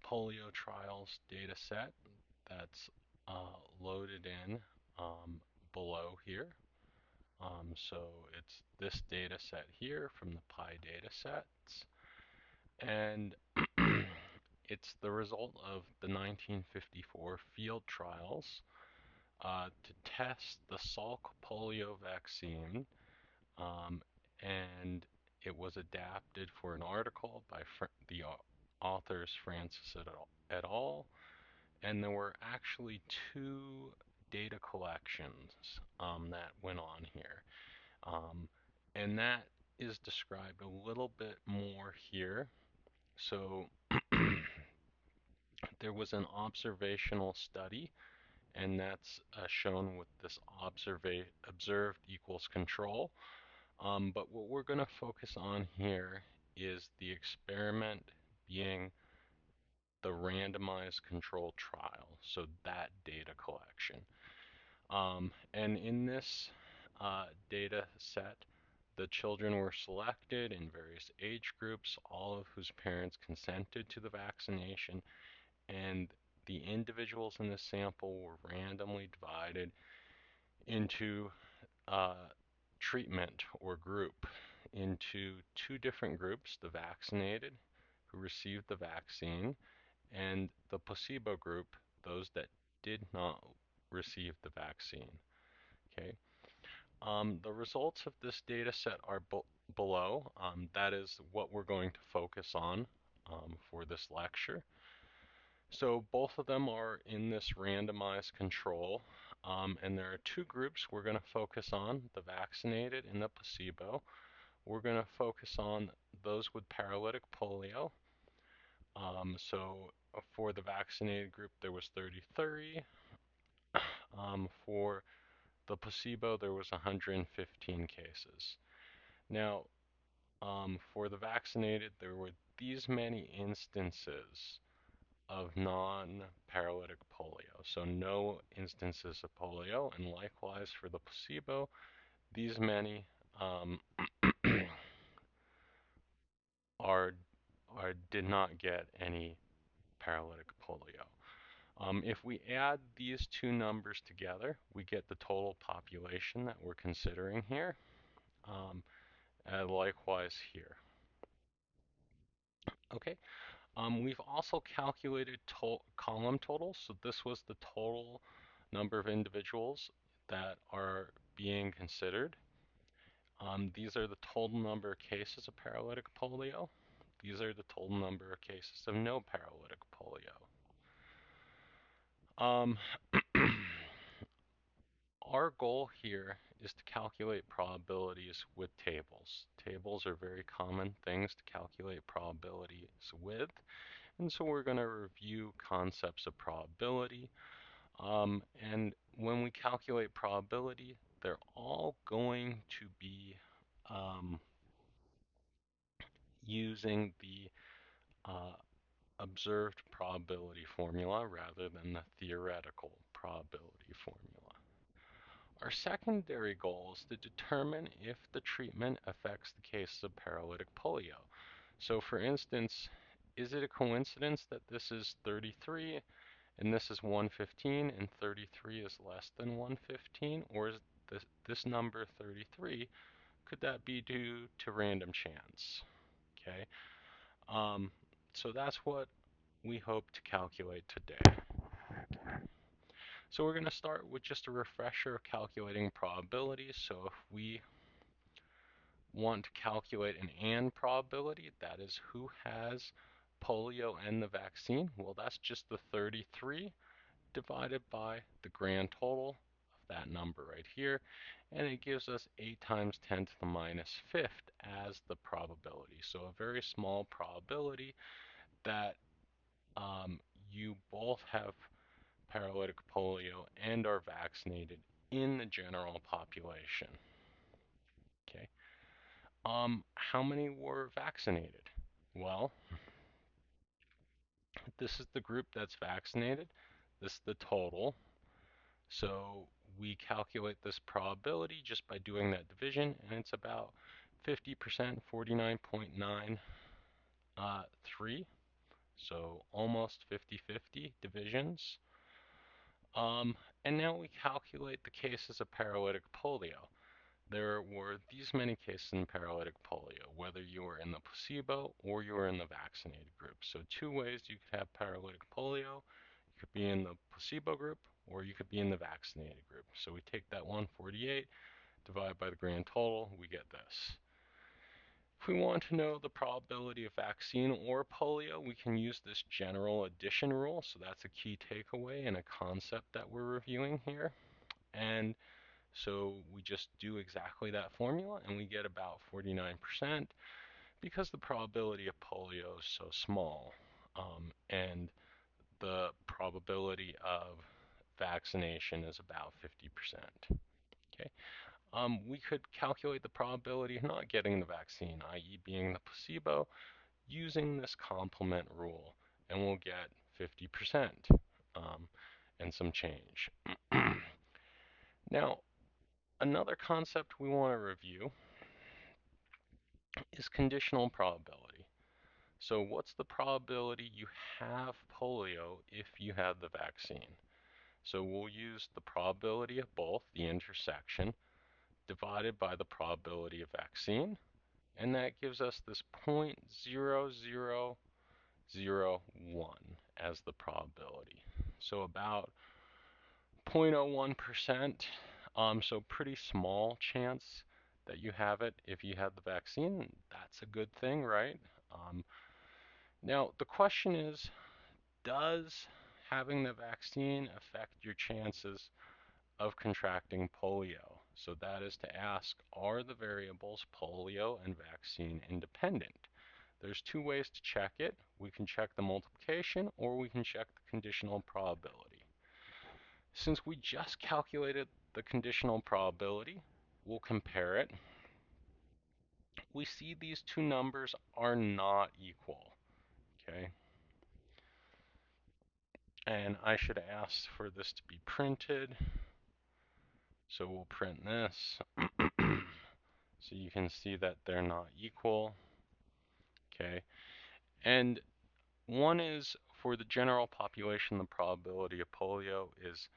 polio trials data set that's loaded in below here. So it's this data set here from the Pi data sets, and it's the result of the 1954 field trials to test the Salk polio vaccine, um, and it was adapted for an article by the authors Francis et al. And there were actually two data collections that went on here. Um, and that is described a little bit more here. So there was an observational study, and that's shown with this observed equals control. But what we're going to focus on here is the experiment being the randomized control trial, so that data collection. And in this data set, the children were selected in various age groups, all of whose parents consented to the vaccination, and the individuals in the sample were randomly divided into uh, treatment or group into two different groups, the vaccinated who received the vaccine and the placebo group, those that did not receive the vaccine. Okay. The results of this data set are below. That is what we're going to focus on for this lecture. So both of them are in this randomized control, and there are two groups we're going to focus on, the vaccinated and the placebo. We're going to focus on those with paralytic polio. So for the vaccinated group, there was 33. For the placebo, there was 115 cases. Now, for the vaccinated, there were these many instances of non-paralytic polio, so no instances of polio, and likewise for the placebo, these many um, are, did not get any paralytic polio. If we add these two numbers together, we get the total population that we're considering here, and likewise here. Okay. We've also calculated column totals. So this was the total number of individuals that are being considered. These are the total number of cases of paralytic polio. These are the total number of cases of no paralytic polio. Um, our goal here is to calculate probabilities with tables. Tables are very common things to calculate probabilities with. And so we're going to review concepts of probability. And when we calculate probability, they're all going to be using the uh, observed probability formula rather than the theoretical probability formula. Our secondary goal is to determine if the treatment affects the cases of paralytic polio. So for instance, is it a coincidence that this is 33 and this is 115 and 33 is less than 115? Or is this number 33, could that be due to random chance? Okay, so that's what we hope to calculate today. So we're going to start with just a refresher of calculating probabilities. So if we want to calculate an and probability, that is who has polio and the vaccine, well, that's just the 33 divided by the grand total of that number right here, and it gives us 8 times 10 to the minus fifth as the probability. So a very small probability that you both have paralytic polio and are vaccinated in the general population. Okay. How many were vaccinated? Well, this is the group that's vaccinated. This is the total. So we calculate this probability just by doing that division, and it's about 50%, 49.93. So almost 50-50 divisions. Um, and now we calculate the cases of paralytic polio. There were these many cases in paralytic polio, whether you were in the placebo or you were in the vaccinated group. So two ways you could have paralytic polio. You could be in the placebo group or you could be in the vaccinated group. So we take that 148, divide by the grand total, we get this. If we want to know the probability of vaccine or polio, we can use this general addition rule. So that's a key takeaway and a concept that we're reviewing here. And so we just do exactly that formula and we get about 49% because the probability of polio is so small. And the probability of vaccination is about 50%. Okay. We could calculate the probability of not getting the vaccine, i.e. being the placebo, using this complement rule, and we'll get 50% and some change. Now, another concept we want to review is conditional probability. So what's the probability you have polio if you have the vaccine? So we'll use the probability of both, the intersection, divided by the probability of vaccine, and that gives us this 0.0001 as the probability. So about 0.01%, so pretty small chance that you have it if you have the vaccine. That's a good thing, right? Now, the question is, does having the vaccine affect your chances of contracting polio? So that is to ask, are the variables polio and vaccine independent? There's two ways to check it. We can check the multiplication or we can check the conditional probability. Since we just calculated the conditional probability, we'll compare it. We see these two numbers are not equal, okay? And I should ask for this to be printed. So we'll print this. So you can see that they're not equal, okay? And one is for the general population, the probability of polio is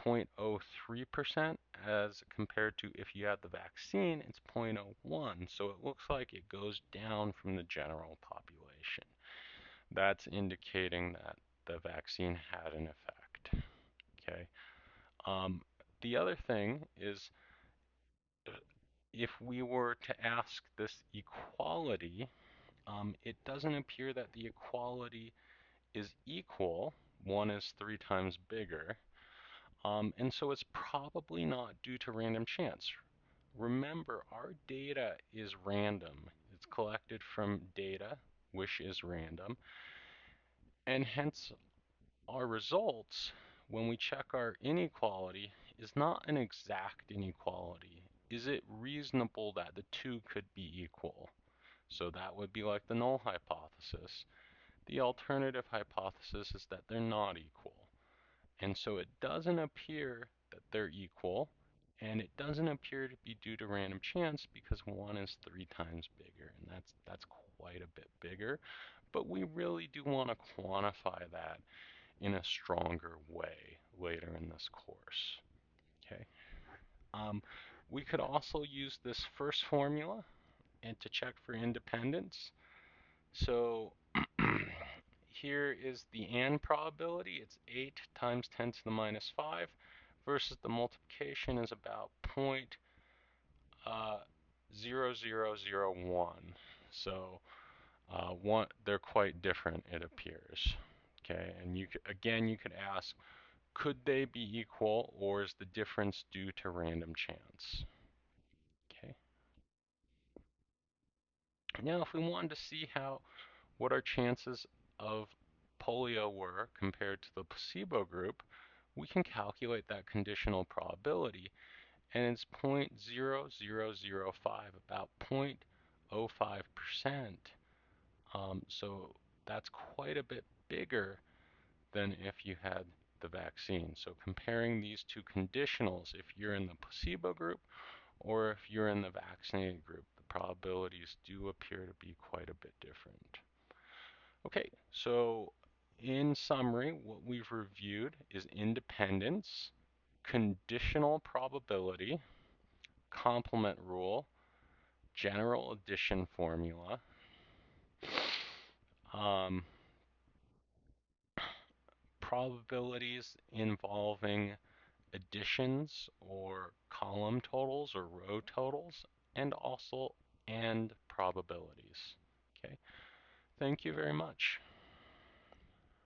0.03% as compared to if you had the vaccine, it's 0.01. So it looks like it goes down from the general population. That's indicating that the vaccine had an effect. Okay. The other thing is if we were to ask this equality, it doesn't appear that the equality is equal. One is 3 times bigger. And so it's probably not due to random chance. Remember, our data is random. It's collected from data, which is random. And hence, our results, when we check our inequality, is not an exact inequality. Is it reasonable that the two could be equal? So that would be like the null hypothesis. The alternative hypothesis is that they're not equal. And so it doesn't appear that they're equal, and it doesn't appear to be due to random chance because one is 3 times bigger, and that's quite a bit bigger. But we really do want to quantify that in a stronger way later in this course. Okay. We could also use this first formula and to check for independence. So here is the AND probability. It's 8 times 10 to the minus 5 versus the multiplication is about 0.0001. So they're quite different, it appears. Okay, and again, you could ask, could they be equal, or is the difference due to random chance? Okay. Now, if we wanted to see what our chances of polio were compared to the placebo group, we can calculate that conditional probability, and it's 0.0005, about 0.05%. So that's quite a bit bigger than if you had the vaccine. So comparing these two conditionals, if you're in the placebo group or if you're in the vaccinated group, the probabilities do appear to be quite a bit different. Okay, so in summary, what we've reviewed is independence, conditional probability, complement rule, general addition formula, um, probabilities involving additions or column totals or row totals, and also and probabilities. Okay, thank you very much.